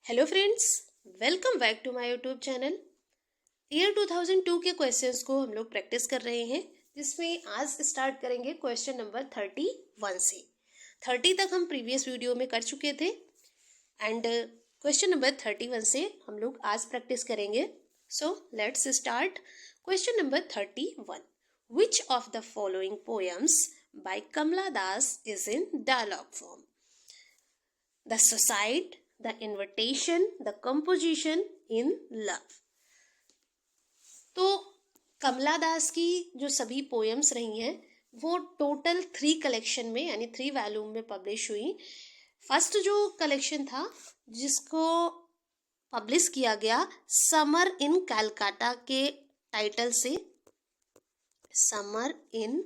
Hello friends, welcome back to my YouTube channel. Year 2002 के questions को हम लोग प्रैक्टिस कर रहे हैं, जिसमें आज स्टार्ट करेंगे क्वेश्चन नंबर 31 से। 30 तक हम प्रीवियस वीडियो में कर चुके थे एंड क्वेश्चन नंबर 31 से हम लोग आज प्रैक्टिस करेंगे। So let's start. Question number 31, which of the following poems by Kamala Das is in dialogue form? The Suicide, The Invitation, The Composition in Love। तो कमला दास की जो सभी पोएम्स रही हैं वो टोटल 3 कलेक्शन में यानी 3 वॉल्यूम में पब्लिश हुई। फर्स्ट जो कलेक्शन था जिसको पब्लिश किया गया समर इन कलकत्ता के टाइटल से, समर इन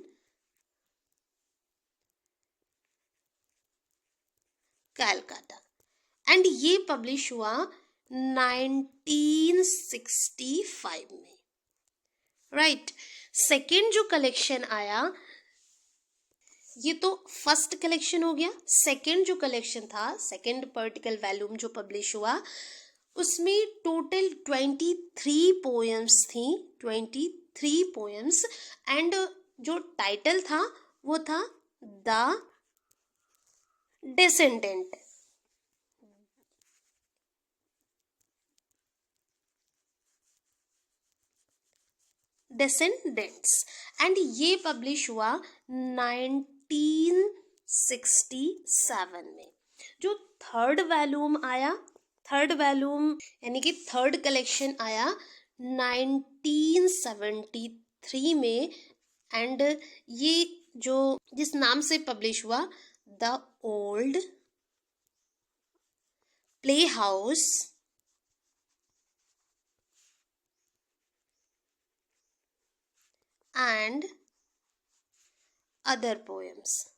कलकत्ता, एंड ये पब्लिश हुआ 1965 में, राइट। सेकेंड जो कलेक्शन आया, ये तो फर्स्ट कलेक्शन हो गया। सेकेंड जो कलेक्शन था, सेकेंड पर्टिकल वॉल्यूम जो पब्लिश हुआ, उसमें टोटल 23 पोएम्स थी, 23 पोएम्स, एंड जो टाइटल था वो था द डिसेंडेंट। डिसेंडेंट्स, एंड ये पब्लिश हुआ 1967 में। जो थर्ड वॉल्यूम आया, थर्ड वॉल्यूम यानी कि थर्ड कलेक्शन आया 1973 में, एंड ये जो जिस नाम से पब्लिश हुआ the old play house and other poems.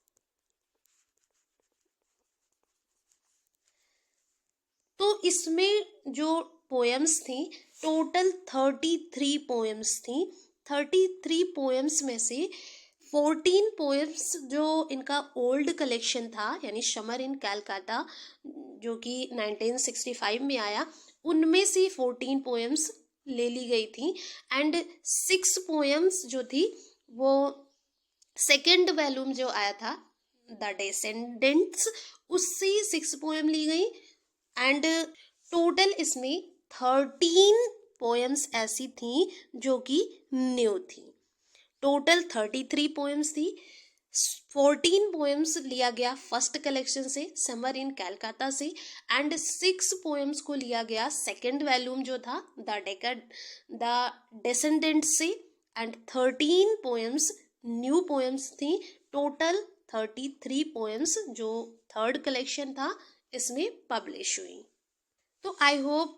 तो इसमें जो पोएम्स थी टोटल 33 पोएम्स थी। 33 पोएम्स में से 14 पोएम्स जो इनका ओल्ड कलेक्शन था यानी समर इन कलकत्ता जो कि 1965 में आया, उनमें से 14 पोएम्स ले ली गई थी, एंड 6 पोएम्स जो थी वो सेकेंड वॉल्यूम जो आया था द डिसेंडेंट्स, उससे 6 पोएम ली गई, एंड टोटल इसमें 13 पोएम्स ऐसी थी जो कि न्यू थी। टोटल 33 पोएम्स थी, 14 पोएम्स लिया गया फर्स्ट कलेक्शन से समर इन कलकत्ता से, एंड 6 पोएम्स को लिया गया सेकेंड वॉल्यूम जो था द डिसेंडेंट से, एंड 13 पोएम्स न्यू पोएम्स थी। टोटल 33 पोएम्स जो थर्ड कलेक्शन था इसमें पब्लिश हुई। तो आई होप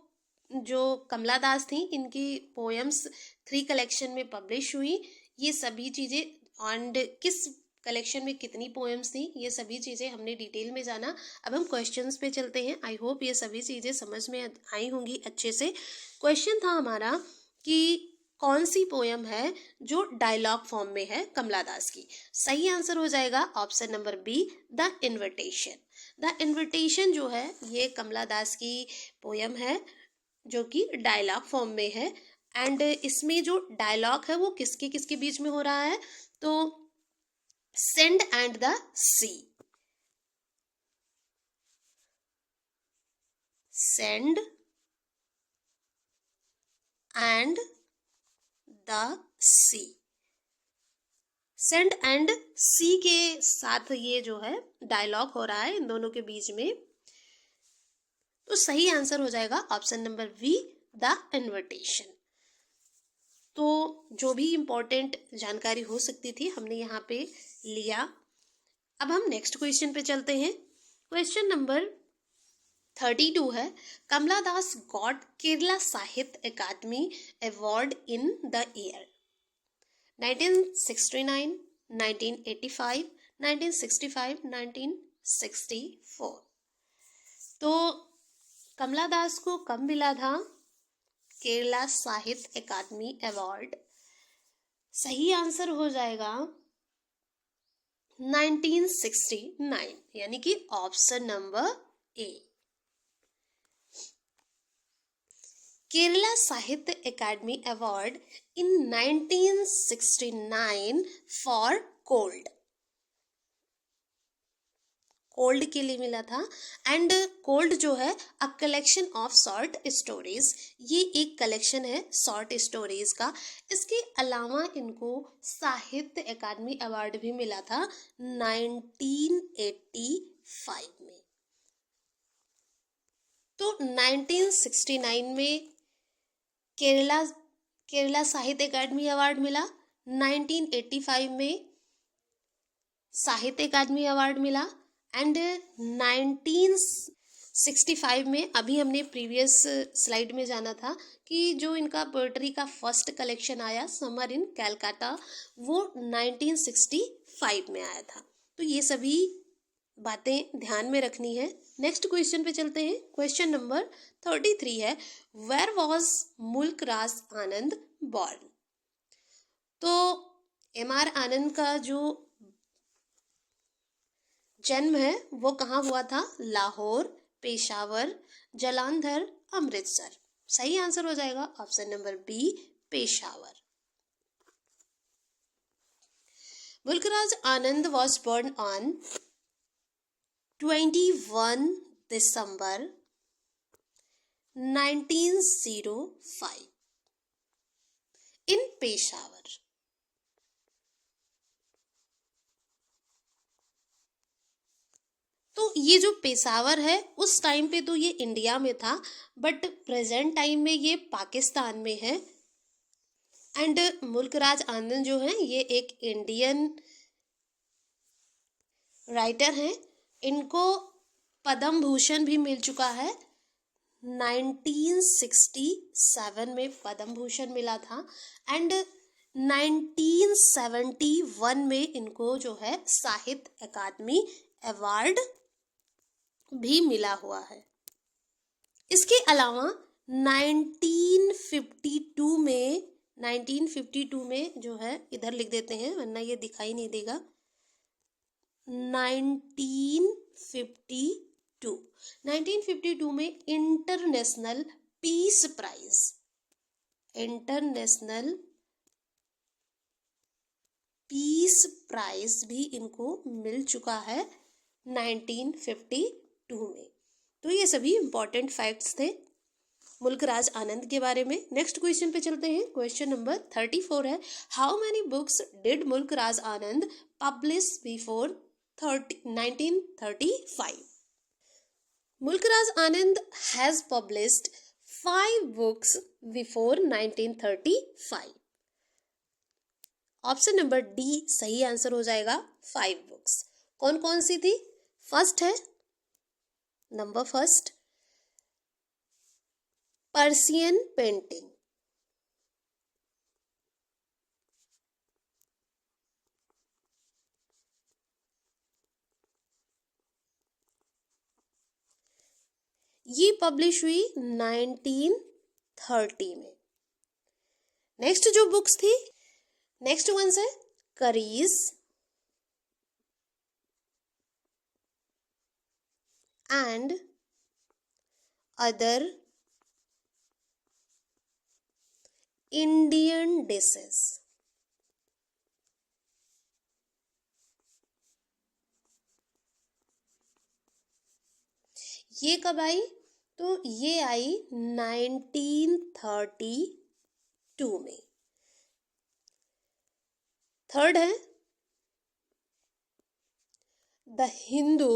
जो कमला दास थी इनकी पोएम्स 3 कलेक्शन में पब्लिश हुई, ये सभी चीज़ें, एंड किस कलेक्शन में कितनी पोएम्स थी, ये सभी चीज़ें हमने डिटेल में जाना। अब हम क्वेश्चंस पे चलते हैं। आई होप ये सभी चीज़ें समझ में आई होंगी अच्छे से। क्वेश्चन था हमारा कि कौन सी पोएम है जो डायलॉग फॉर्म में है कमला दास की। सही आंसर हो जाएगा option number B, the invitation. The invitation जो है ये कमला दास की पोएम है जो कि डायलॉग फॉर्म में है, एंड इसमें जो डायलॉग है वो किसके किसके बीच में हो रहा है, तो sand and the sea, sand and the sea, sand and sea के साथ ये जो है डायलॉग हो रहा है इन दोनों के बीच में। तो सही आंसर हो जाएगा option number B, the invitation. तो जो भी इम्पोर्टेंट जानकारी हो सकती थी हमने यहाँ पे लिया। अब हम नेक्स्ट क्वेश्चन पे चलते हैं। क्वेश्चन नंबर 32 है, कमला दास गॉट केरला साहित्य अकादमी अवार्ड इन द ईयर 1969, 1985, 1965, 1964। तो कमला दास को कब मिला था केरला साहित्य अकादमी अवार्ड? सही आंसर हो जाएगा 1969 यानी कि option number A. Kerala Sahitya Academy Award in 1969 for Cold. Cold के लिए मिला था। एंड कोल्ड जो है a collection of short stories, ये एक कलेक्शन है शॉर्ट स्टोरीज का। इसके अलावा इनको साहित्य अकादमी अवार्ड भी मिला था 1985 में। तो 1969 में केरला साहित्य अकादमी अवार्ड मिला, 1985 में साहित्य अकादमी अवार्ड मिला, एंड 1965 में, अभी हमने प्रीवियस स्लाइड में जाना था कि जो इनका पोएट्री का फर्स्ट कलेक्शन आया समर इन कैलकाटा, वो 1965 में आया था। तो ये सभी बातें ध्यान में रखनी है। नेक्स्ट क्वेश्चन पे चलते हैं। क्वेश्चन नंबर 33 है, वेयर वॉज मुल्क राज आनंद बॉर्न। तो एम.आर. आनंद का जो जन्म है वो कहाँ हुआ था? लाहौर, पेशावर, जालंधर, अमृतसर। सही आंसर हो जाएगा option number B, Peshawar. Mulk Raj Anand was born on 21 December 1905 in Peshawar. तो ये जो पेशावर है उस टाइम पे तो ये इंडिया में था, बट प्रेजेंट टाइम में ये पाकिस्तान में है। एंड मुल्कराज आनंद जो है ये एक इंडियन राइटर हैं। इनको पद्म भूषण भी मिल चुका है, 1967 में पद्म भूषण मिला था, एंड 1971 में इनको जो है साहित्य अकादमी अवार्ड भी मिला हुआ है। इसके अलावा 1952 में जो है, इधर लिख देते हैं वरना ये दिखाई नहीं देगा, 1952 में इंटरनेशनल पीस प्राइज भी इनको मिल चुका है 1952 में। तो ये सभी इंपॉर्टेंट फैक्ट्स थे मुल्कराज आनंद के बारे में। नेक्स्ट क्वेश्चन पे चलते हैं। क्वेश्चन नंबर 34 है, how many books did Mulk Raj Anand publish before 1935? Mulkraz Anand has published 5 books before 1935. Option number D सही आंसर हो जाएगा, 5 बुक्स। कौन कौन सी थी? फर्स्ट है, नंबर फर्स्ट, पर्सियन पेंटिंग, ये पब्लिश हुई 1930 में। नेक्स्ट जो बुक्स थी, नेक्स्ट वन है curries and other Indian dishes. ये कब आई? तो ये आई 1932 में। थर्ड है the Hindu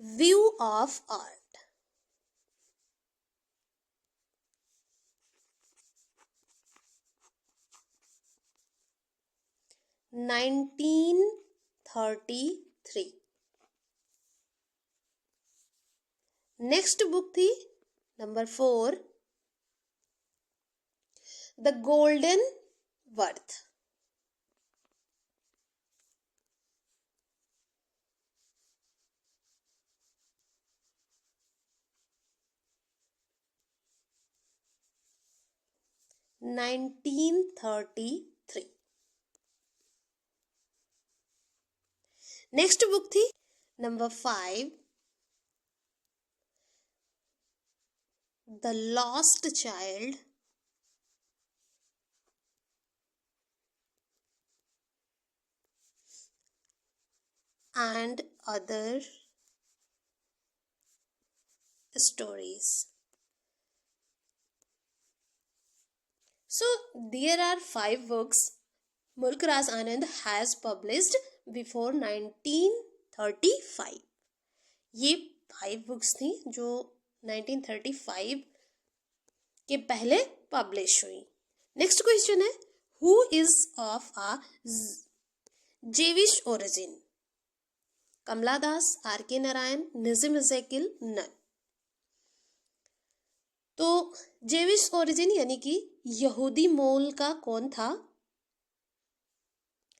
view of art, nineteen 1933। Next book थी number 4 the golden birth, nineteen 1933। Next book थी number 5, the lost child and other stories. So there are 5 books Mulk Ras Anand has published before 1935. ये 5 books थी जो 1935 के पहले publish हुई. Next question है, who is of a Jewish origin? Kamala Das, R K Narayan, Nissim Ezekiel, none. तो Jewish origin यानी कि यहूदी मूल का कौन था?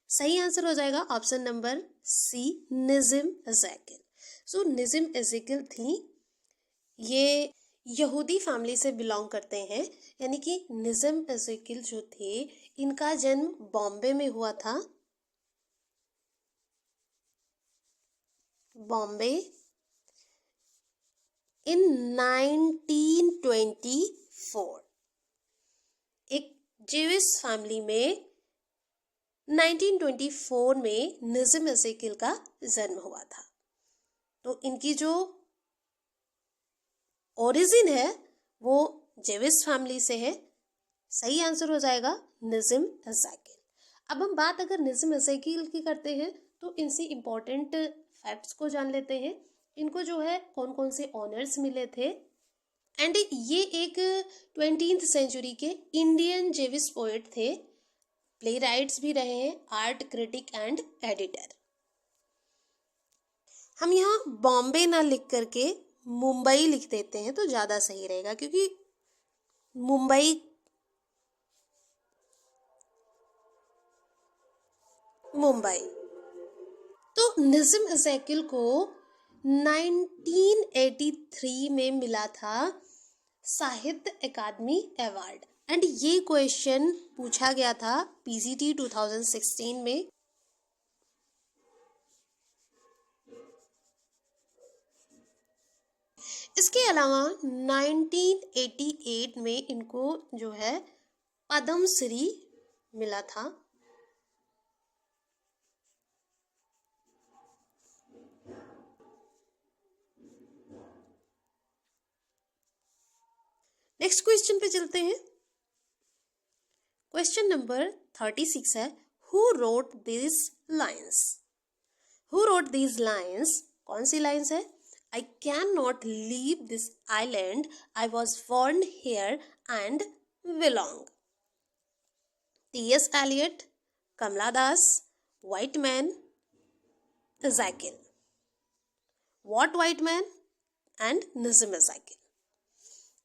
सही आंसर हो जाएगा ऑप्शन नंबर सी, निज़िम एज़ेकिल. सो निज़िम एज़ेकिल थी, ये यहूदी फैमिली से बिलोंग करते हैं. यानी कि निज़िम एज़ेकिल जो थे इनका जन्म बॉम्बे में हुआ था. बॉम्बे इन 1924. एक जेविश फैमिली में 1924 में निज़िम एज़ेकिल का जन्म हुआ था. तो इनकी जो ओरिजिन है वो जेविश फैमिली से है. सही आंसर हो जाएगा निज़िम एज़ेकिल. अब हम बात अगर निज़िम एज़ेकिल की करते हैं तो इनसे इम्पोर्टेंट फैक्ट्स को जान लेते हैं. इनको जो है कौन कौन से ऑनर्स मिले थे. एंड ये एक 20th सेंचुरी के इंडियन जेविश पोएट थे. प्ले राइट्स भी रहे हैं, आर्ट क्रिटिक एंड एडिटर. हम यहाँ बॉम्बे ना लिख करके मुंबई लिख देते हैं तो ज़्यादा सही रहेगा, क्योंकि मुंबई तो निज़िम एज़ेकिल को 1983 में मिला था साहित्य अकादमी अवार्ड. एंड ये क्वेश्चन पूछा गया था पीजीटी 2016 में. इसके अलावा 1988 में इनको जो है पद्म श्री मिला था. नेक्स्ट क्वेश्चन पे चलते हैं. क्वेश्चन नंबर 36 है, who wrote this lines? Who wrote this lines? कौन सी लाइन्स है? I cannot leave this island. I was born here and belong. T.S. Eliot, Kamala Das, White Man, Ezekiel. What White Man and Nazim Ezekiel.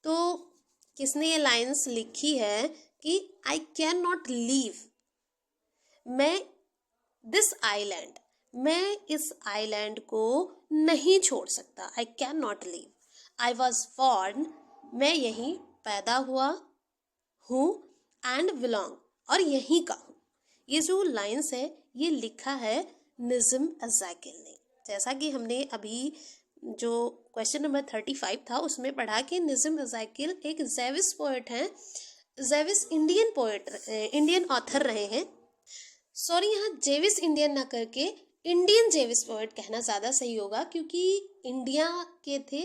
तो किसने ये lines लिखी है कि I cannot leave, मैं this island, मैं इस आइलैंड को नहीं छोड़ सकता. I can not leave. I was born, मैं यहीं पैदा हुआ हूँ. एंड बिलोंग, और यहीं का हूँ. ये जो लाइन्स है ये लिखा है निज़िम एज़ेकिल ने. जैसा कि हमने अभी जो क्वेश्चन नंबर 35 था उसमें पढ़ा कि निज़िम एज़ेकिल एक जेविश पोएट हैं, Jewish Indian poet, Indian author रहे हैं. सॉरी, यहाँ जेविश इंडियन ना करके इंडियन जेविश पोएट कहना ज़्यादा सही होगा, क्योंकि इंडिया के थे,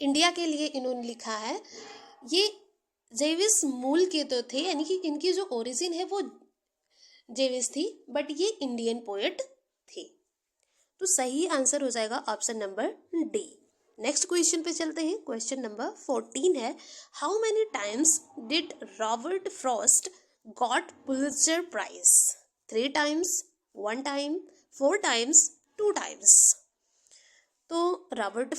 इंडिया के लिए इन्होंने लिखा है. ये जेविश मूल के तो थे, यानी कि इनकी जो ओरिजिन है वो जेविश थी, बट ये इंडियन पोएट थे. तो सही आंसर हो जाएगा option number D. Next question पे चलते हैं. क्वेश्चन नंबर 14 है, how many times did Robert Frost got Pulitzer prize? 3 times, 1 time, 4 times, 2 times. तो रॉबर्ट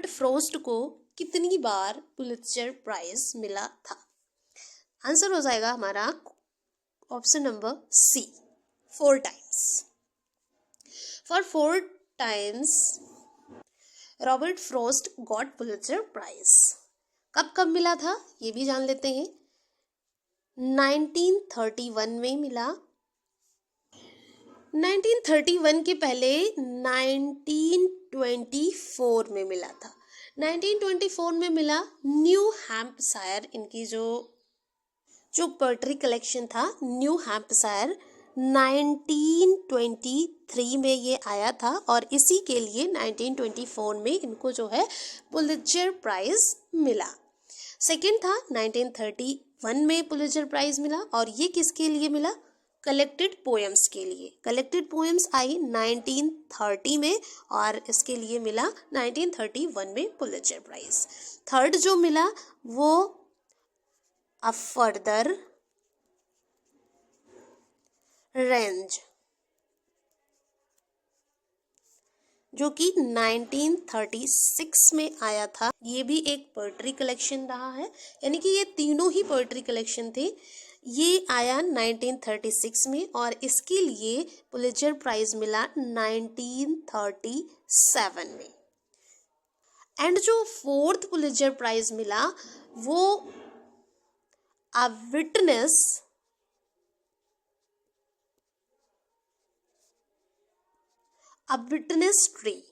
फ्रोस्ट को कितनी बार पुलित्जर प्राइज मिला था? आंसर हो जाएगा हमारा option number C, 4 times. For 4 times Robert Frost got Pulitzer prize. कब मिला था ये भी जान लेते हैं. 1931 में मिला, 1931 के पहले 1924 में मिला था। 1924 में मिला न्यू हैम्पशायर, इनकी जो पोएट्री कलेक्शन था न्यू हैम्पशायर 1923 में ये आया था और इसी के लिए 1924 में इनको जो है पुलित्जर प्राइज मिला। सेकंड था 1931 में पुलित्जर प्राइज मिला और ये किसके लिए मिला? कलेक्टेड पोएम्स के लिए। कलेक्टेड पोएम्स आई 1930 में और इसके लिए मिला 1931 में पुलित्जर प्राइज। थर्ड जो मिला वो अ फर्दर रेंज, जो कि 1936 में आया था। ये भी एक पोएट्री कलेक्शन रहा है, यानी कि ये तीनों ही पोएट्री कलेक्शन थे। ये आया 1936 में और इसके लिए पुलित्जर प्राइज मिला 1937 में। एंड जो फोर्थ पुलित्जर प्राइज मिला वो अ विटनेस ट्री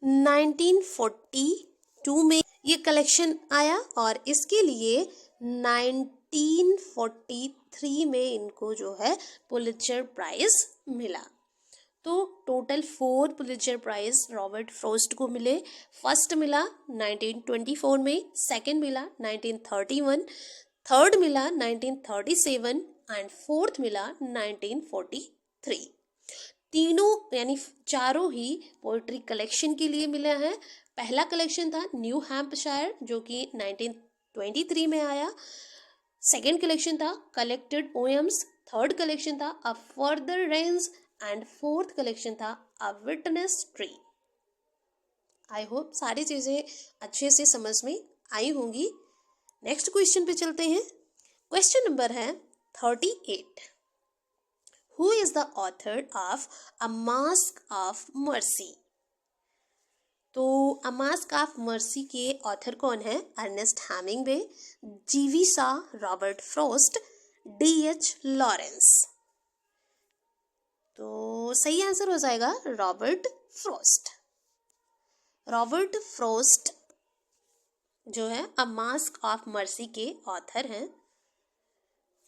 1942 में ये कलेक्शन आया और इसके लिए 1943 में इनको जो है पुलित्जर प्राइज मिला। तो total 4 Pulitzer prize Robert Frost को मिले। फर्स्ट मिला 1924 में, सेकंड मिला 1931, थर्ड मिला 1937 एंड फोर्थ मिला 1943। तीनों यानी चारों ही पोएट्री कलेक्शन के लिए मिले हैं। पहला कलेक्शन था न्यू हैम्पशायर जो कि 1923 में आया। सेकंड कलेक्शन था कलेक्टेड पोएम्स, थर्ड कलेक्शन था a further range and fourth collection था a witness tree. I hope सारी चीजें अच्छे से समझ में आई होंगी। नेक्स्ट क्वेश्चन पे चलते हैं। क्वेश्चन नंबर है 38। Who is the author of A Mask of Mercy? तो A Mask of Mercy के ऑथर कौन है? अर्नेस्ट हेमिंगवे, जीवी Shaw, Robert Frost, D.H. Lawrence. तो सही आंसर हो जाएगा रॉबर्ट फ्रॉस्ट। रॉबर्ट फ्रॉस्ट जो है अ मास्क ऑफ मर्सी के ऑथर हैं।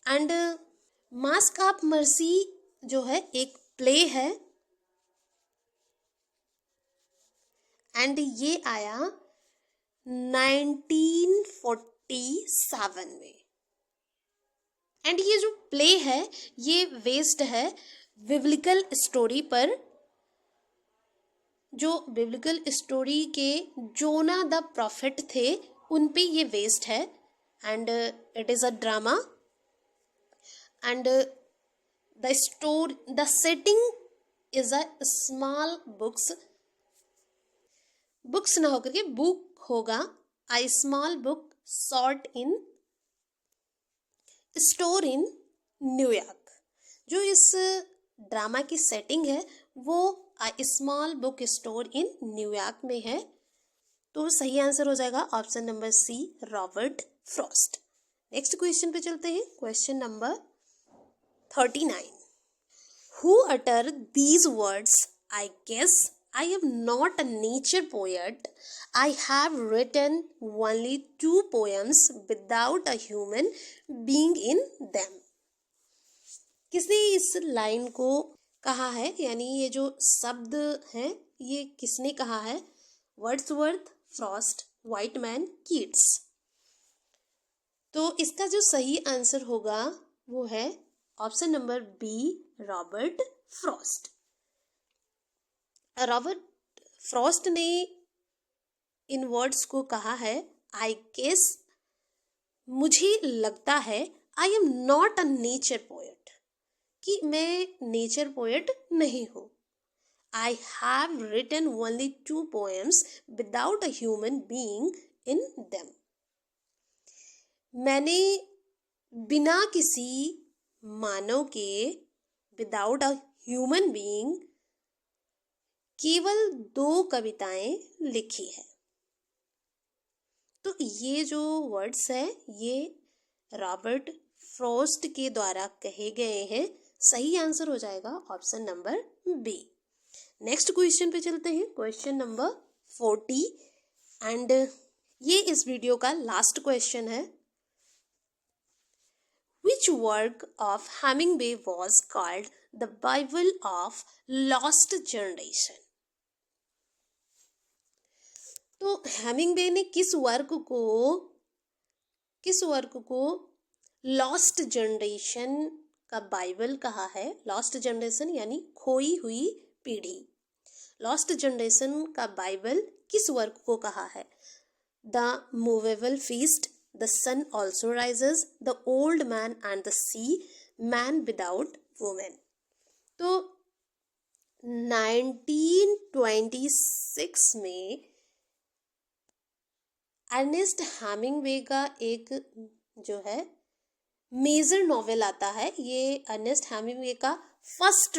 एंड मास्क ऑफ मर्सी जो है एक प्ले है एंड ये आया 1947 में। एंड ये जो प्ले है ये बेस्ड है बिब्लिकल स्टोरी पर, जो बिब्लिकल स्टोरी के जोना द प्रॉफिट थे उन पे ये बेस्ड है। And it is a drama and the setting is a small books ना होकर के बुक होगा, a small book short in store in New York. जो इस ड्रामा की सेटिंग है वो a small book store in New York में है। तो सही आंसर हो जाएगा option number C, Robert Frost. Next question पे चलते हैं। Question number 39। Who utter these words? I guess I am not a nature poet. I have written only 2 poems without a human being in them. किसने इस line को कहा है, यानी ये जो शब्द हैं ये किसने कहा है? Wordsworth, Frost, Whitman, Keats. तो इसका जो सही आंसर होगा वो है option number B, Robert Frost. Robert Frost ने इन वर्ड्स को कहा है, आई गेस मुझे लगता है, I am not a nature poet, कि मैं नेचर पोएट नहीं हूँ। I have written only 2 poems without a human being in them. मैंने बिना किसी मानव के, विदाउट अ ह्यूमन बीइंग, केवल 2 कविताएं लिखी है। तो ये जो वर्ड्स है ये रॉबर्ट फ्रॉस्ट के द्वारा कहे गए हैं। सही आंसर हो जाएगा option number B. Next question पे चलते हैं, क्वेश्चन नंबर 40 एंड ये इस वीडियो का लास्ट क्वेश्चन है। Which work of Hemingway was called the Bible of Lost Generation? तो हेमिंगवे ने किस वर्क को लॉस्ट जनरेशन का बाइबल कहा है? लॉस्ट जनरेशन यानी खोई हुई पीढ़ी। लॉस्ट जनरेशन का बाइबल किस वर्क को कहा है? The movable feast, The sun also rises, The old man and the sea, Man without woman। तो 1926 में अर्नेस्ट हेमिंगवे का एक जो है मेजर नॉवेल आता है। ये अर्नेस्ट हेमिंगवे का फर्स्ट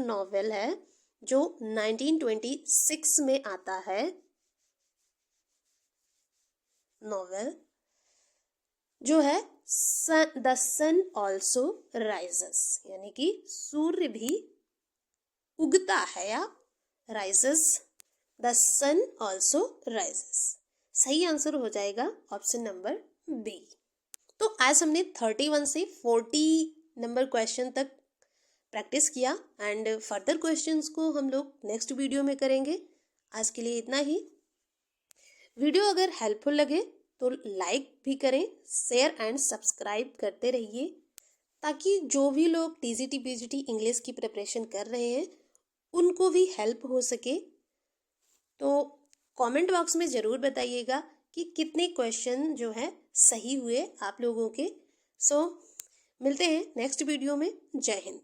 नॉवेल है जो 1926 में आता है। नॉवेल जो है द सन ऑल्सो राइजेस, यानी कि सूर्य भी उगता है, या rises, the sun also rises. सही आंसर हो जाएगा ऑप्शन नंबर बी। तो आज हमने 31 से 40 नंबर क्वेश्चन तक प्रैक्टिस किया एंड फर्दर क्वेश्चंस को हम लोग नेक्स्ट वीडियो में करेंगे। आज के लिए इतना ही। वीडियो अगर हेल्पफुल लगे तो लाइक भी करें, शेयर एंड सब्सक्राइब करते रहिए, ताकि जो भी लोग टीजीटी पीजीटी इंग्लिश की प्रिपरेशन कर रहे हैं उनको भी हेल्प हो सके। तो कमेंट बॉक्स में ज़रूर बताइएगा कि कितने क्वेश्चन जो है सही हुए आप लोगों के। सो मिलते हैं नेक्स्ट वीडियो में। जय हिंद।